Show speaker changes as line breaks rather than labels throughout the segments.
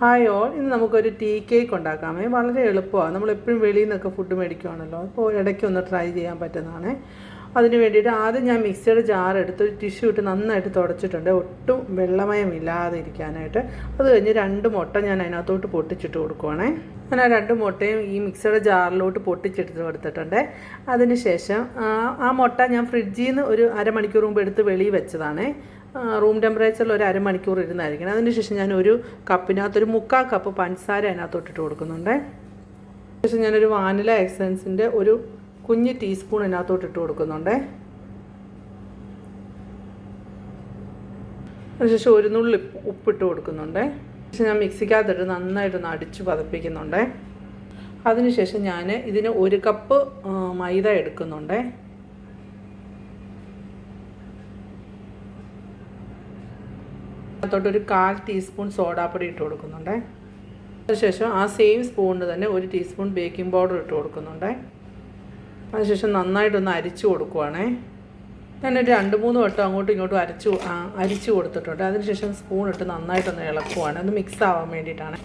Hi all, ഇന്ന് നമുക്കൊരു tea cake ഉണ്ടാക്കാമേ. വളരെ എളുപ്പമാണ്. നമ്മളെപ്പോഴും വെളിയിൽ നിന്നൊക്കെ ഫുഡ് മേടിക്കുവാണല്ലോ, അപ്പോൾ ഇടയ്ക്കൊന്ന് ട്രൈ ചെയ്യാൻ പറ്റുന്നതാണ്. അതിന് വേണ്ടിയിട്ട് ആദ്യം ഞാൻ മിക്സിയുടെ ജാർ എടുത്ത് ഒരു ടിഷ്യൂ ഇട്ട് നന്നായിട്ട് തുടച്ചിട്ടുണ്ട്, ഒട്ടും വെള്ളമയമില്ലാതെ ഇരിക്കാനായിട്ട്. അത് കഴിഞ്ഞ് 2 മുട്ട ഞാൻ അതിനകത്തോട്ട് പൊട്ടിച്ചിട്ട് കൊടുക്കുവാണേ. ഞാൻ ആ 2 മുട്ടയും ഈ മിക്സിയുടെ ജാറിലോട്ട് പൊട്ടിച്ചിട്ട് കൊടുത്തിട്ടുണ്ട്. അതിന് ശേഷം ആ മുട്ട ഞാൻ ഫ്രിഡ്ജിൽ നിന്ന് ഒരു അരമണിക്കൂർ മുമ്പ് എടുത്ത് വെളിയിൽ വെച്ചതാണ്. റൂം ടെമ്പറേച്ചറിൽ ഒരു അരമണിക്കൂർ ഇരുന്നായിരിക്കണം. അതിനുശേഷം ഞാൻ ഒരു കപ്പിനകത്തൊരു 3/4 കപ്പ് പഞ്ചസാര അതിനകത്തോട്ടിട്ട് കൊടുക്കുന്നുണ്ട്. ശേഷം ഞാനൊരു വാനില എസൻസിൻ്റെ ഒരു കുഞ്ഞ് ടീസ്പൂൺ അതിനകത്തോട്ടിട്ട് കൊടുക്കുന്നുണ്ട്. അതിനുശേഷം ഒരു നുള്ളി ഉപ്പിട്ട് കൊടുക്കുന്നുണ്ട്. ശേഷം ഞാൻ മിക്സിക്കകത്തിട്ട് നന്നായിട്ടൊന്ന് അടിച്ച് പതപ്പിക്കുന്നുണ്ട്. അതിനുശേഷം ഞാൻ ഇതിന് 1 കപ്പ് മൈദ എടുക്കുന്നുണ്ട്. അതിനകത്തോട്ടൊരു 1/4 ടീസ്പൂൺ സോഡാപ്പൊടി ഇട്ട് കൊടുക്കുന്നുണ്ട്. അതിനുശേഷം ആ സെയിം സ്പൂണിന് തന്നെ 1 ടീസ്പൂൺ ബേക്കിംഗ് പൗഡർ ഇട്ട് കൊടുക്കുന്നുണ്ട്. അതിനുശേഷം നന്നായിട്ടൊന്ന് അരിച്ചു കൊടുക്കുവാണേ. ഞാനൊരു 2-3 വട്ടം അങ്ങോട്ടും ഇങ്ങോട്ടും അരിച്ചു കൊടുത്തിട്ടുണ്ട്. അതിനുശേഷം സ്പൂൺ ഇട്ട് നന്നായിട്ടൊന്ന് ഇളക്കുവാണ്, അത് മിക്സ് ആവാൻ വേണ്ടിയിട്ടാണ്.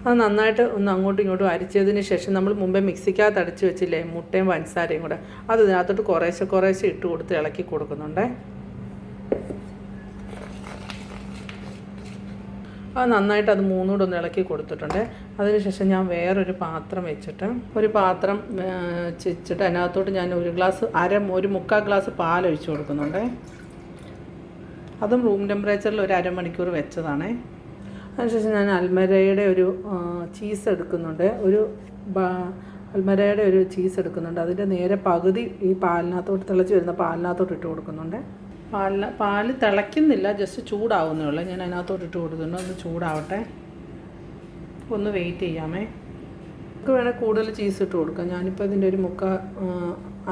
അത് നന്നായിട്ട് ഒന്ന് അങ്ങോട്ടും ഇങ്ങോട്ടും അരിച്ചതിന് ശേഷം നമ്മൾ മുമ്പേ മിക്സിക്കകത്ത് അടിച്ച് വെച്ചില്ലേ മുട്ടയും പഞ്ചസാരയും കൂടെ, അത് ഇതിനകത്തോട്ട് കുറേശ്ശെ ഇട്ട് കൊടുത്ത് ഇളക്കി കൊടുക്കുന്നുണ്ട്. അത് നന്നായിട്ട് അത് മൂന്നൂടെ ഒന്ന് ഇളക്കി കൊടുത്തിട്ടുണ്ട്. അതിനുശേഷം ഞാൻ വേറൊരു പാത്രം വെച്ചിട്ട് അതിനകത്തോട്ട് ഞാൻ 1/4 ഗ്ലാസ് പാലൊഴിച്ച് കൊടുക്കുന്നുണ്ട്. അതും റൂം ടെമ്പറേച്ചറിൽ ഒരു അരമണിക്കൂർ വെച്ചതാണ്. അതിനുശേഷം ഞാൻ അൽമരയുടെ ഒരു ചീസ് എടുക്കുന്നുണ്ട്. അൽമരയുടെ ഒരു ചീസ് എടുക്കുന്നുണ്ട്. അതിൻ്റെ നേരെ പകുതി ഈ പാലിനകത്തോട്ട് തിളച്ച് വരുന്ന പാലിനകത്തോട്ട് ഇട്ട് കൊടുക്കുന്നുണ്ട്. പാല് തിളയ്ക്കുന്നില്ല, ജസ്റ്റ് ചൂടാവുന്നേ ഉള്ളൂ. ഞാൻ അതിനകത്തോട്ട് ഇട്ട് കൊടുക്കുന്നുണ്ട്. ഒന്ന് ചൂടാവട്ടെ, ഒന്ന് വെയിറ്റ് ചെയ്യാമേ. നമുക്ക് വേണേൽ കൂടുതൽ ചീസ് ഇട്ട് കൊടുക്കാം. ഞാനിപ്പോൾ ഇതിൻ്റെ ഒരു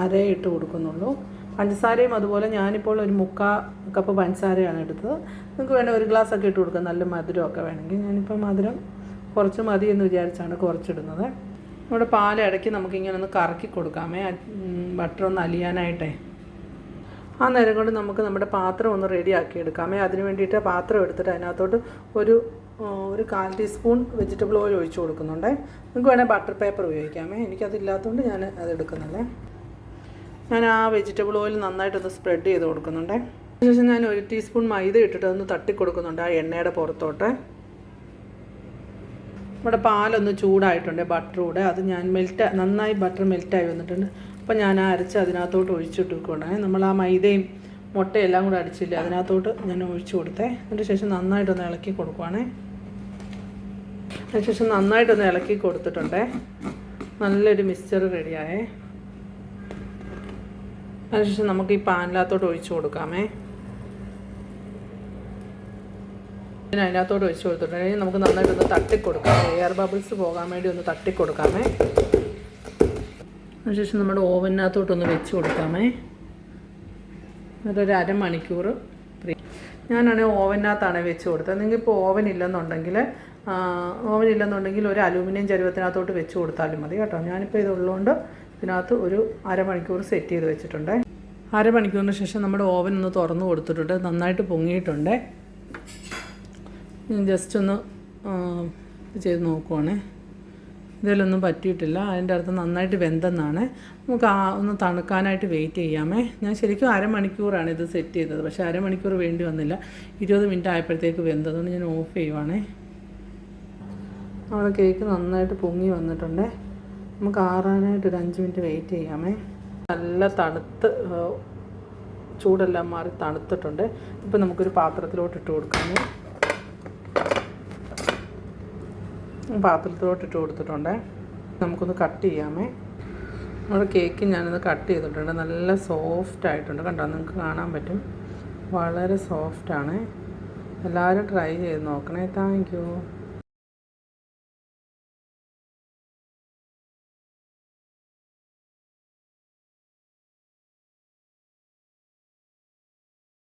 അര ഇട്ട് കൊടുക്കുന്നുള്ളൂ. പഞ്ചസാരയും അതുപോലെ ഞാനിപ്പോൾ ഒരു 3/4 കപ്പ് പഞ്ചസാരയാണ് എടുത്തത്. നിങ്ങൾക്ക് വേണേൽ 1 ഗ്ലാസ്സൊക്കെ ഇട്ട് കൊടുക്കാം, നല്ല മധുരമൊക്കെ വേണമെങ്കിൽ. ഞാനിപ്പോൾ മധുരം കുറച്ച് മതി എന്ന് വിചാരിച്ചാണ് കുറച്ചിടുന്നത്. നമ്മുടെ പാൽ ഇടയ്ക്ക് നമുക്കിങ്ങനെ ഒന്ന് കറക്കി കൊടുക്കാമേ, ബട്ടർ ഒന്ന് അലിയാനായിട്ടേ. ആ നേരം കൊണ്ട് നമുക്ക് നമ്മുടെ പാത്രം ഒന്ന് റെഡിയാക്കി എടുക്കാമേ. അതിന് വേണ്ടിയിട്ട് പാത്രം എടുത്തിട്ട് അതിനകത്തോട്ട് ഒരു 1/4 ടീസ്പൂൺ വെജിറ്റബിൾ ഓയിൽ ഒഴിച്ച് കൊടുക്കുന്നുണ്ട്. നിങ്ങൾക്ക് വേണേൽ ബട്ടർ പേപ്പർ ഉപയോഗിക്കാമേ. എനിക്കതില്ലാത്തതുകൊണ്ട് ഞാൻ അത് എടുക്കുന്നുണ്ട്. ഞാൻ ആ വെജിറ്റബിൾ ഓയിൽ നന്നായിട്ടൊന്ന് സ്പ്രെഡ് ചെയ്ത് കൊടുക്കുന്നുണ്ട്. അതിനുശേഷം ഞാൻ 1 ടീസ്പൂൺ മൈദ ഇട്ടിട്ട് ഒന്ന് തട്ടി കൊടുക്കുന്നുണ്ട് ആ എണ്ണയുടെ പുറത്തോട്ട്. നമ്മുടെ പാലൊന്ന് ചൂടായിട്ടുണ്ട്, ബട്ടർ കൂടെ. അത് ഞാൻ നന്നായി ബട്ടർ മെൽറ്റായി വന്നിട്ടുണ്ട്. അപ്പോൾ ഞാൻ അരച്ച് അതിനകത്തോട്ട് ഒഴിച്ചിട്ട് കൊടുക്കണേ. നമ്മൾ ആ മൈദയും മുട്ടയെല്ലാം കൂടെ അടിച്ചില്ലേ, അതിനകത്തോട്ട് ഞാൻ ഒഴിച്ചു കൊടുത്തേ. അതിന് ശേഷം നന്നായിട്ടൊന്ന് ഇളക്കി കൊടുക്കുവാണേ. അതിനുശേഷം നന്നായിട്ടൊന്ന് ഇളക്കി കൊടുത്തിട്ടുണ്ടേ. നല്ലൊരു മിക്സ്ചർ റെഡിയായേ. അതിനുശേഷം നമുക്ക് ഈ പാനിനകത്തോട്ട് ഒഴിച്ചു കൊടുക്കാമേ. അതിനകത്തോട്ട് ഒഴിച്ച് കൊടുത്തിട്ടുണ്ടെങ്കിൽ നമുക്ക് നന്നായിട്ടൊന്ന് തട്ടിക്കൊടുക്കാം. എയർ ബബിൾസ് പോകാൻ വേണ്ടി ഒന്ന് തട്ടിക്കൊടുക്കാമേ. അതിനുശേഷം നമ്മുടെ ഓവനകത്തോട്ടൊന്ന് വെച്ച് കൊടുക്കാമേ. എന്നിട്ടൊരു അരമണിക്കൂർ ഞാനാണെങ്കിൽ ഓവനകത്താണ് വെച്ച് കൊടുത്തത്. നിങ്ങൾക്കിപ്പോൾ ഓവൻ ഇല്ലെന്നുണ്ടെങ്കിൽ ഒരു അലൂമിനിയം ചരുവത്തിനകത്തോട്ട് വെച്ച് കൊടുത്താലും മതി കേട്ടോ. ഞാനിപ്പോൾ ഇതുള്ളതുകൊണ്ട് ഇതിനകത്ത് ഒരു അരമണിക്കൂർ സെറ്റ് ചെയ്ത് വെച്ചിട്ടുണ്ട്. അരമണിക്കൂറിന് ശേഷം നമ്മുടെ ഓവൻ ഒന്ന് തുറന്ന് കൊടുത്തിട്ടുണ്ട്. നന്നായിട്ട് പൊങ്ങിയിട്ടുണ്ട്. ജസ്റ്റ് ഒന്ന് ചെയ്ത് നോക്കുവാണേ. ഇതിലൊന്നും പറ്റിയിട്ടില്ല. അതിൻ്റെ അടുത്ത് നന്നായിട്ട് വെന്തെന്നാണ്. നമുക്ക് ഒന്ന് തണുക്കാനായിട്ട് വെയിറ്റ് ചെയ്യാമേ. ഞാൻ ശരിക്കും അരമണിക്കൂറാണ് ഇത് സെറ്റ് ചെയ്തത്, പക്ഷേ അരമണിക്കൂർ വേണ്ടി വന്നില്ല. 20 മിനിറ്റ് ആയപ്പോഴത്തേക്ക് വെന്തതുകൊണ്ട് ഞാൻ ഓഫ് ചെയ്യുവാണേ. നമ്മുടെ കേക്ക് നന്നായിട്ട് പൊങ്ങി വന്നിട്ടുണ്ട്. നമുക്ക് ആറാനായിട്ട് ഒരു 5 മിനിറ്റ് വെയിറ്റ് ചെയ്യാമേ. നല്ല ചൂടെല്ലാം മാറി തണുത്തിട്ടുണ്ട്. ഇപ്പം നമുക്കൊരു പാത്രത്തിലോട്ട് ഇട്ട് കൊടുക്കാമേ. പാത്രത്തിലോട്ട് ഇട്ട് കൊടുത്തിട്ടുണ്ട്. നമുക്കൊന്ന് കട്ട് ചെയ്യാമേ. നമ്മുടെ കേക്ക് ഞാനൊന്ന് കട്ട് ചെയ്തിട്ടുണ്ട്. നല്ല സോഫ്റ്റ് ആയിട്ടുണ്ട് കണ്ടോ, നിങ്ങൾക്ക് കാണാൻ പറ്റും. വളരെ സോഫ്റ്റാണ്. എല്ലാവരും ട്രൈ ചെയ്ത് നോക്കണേ. Thank you.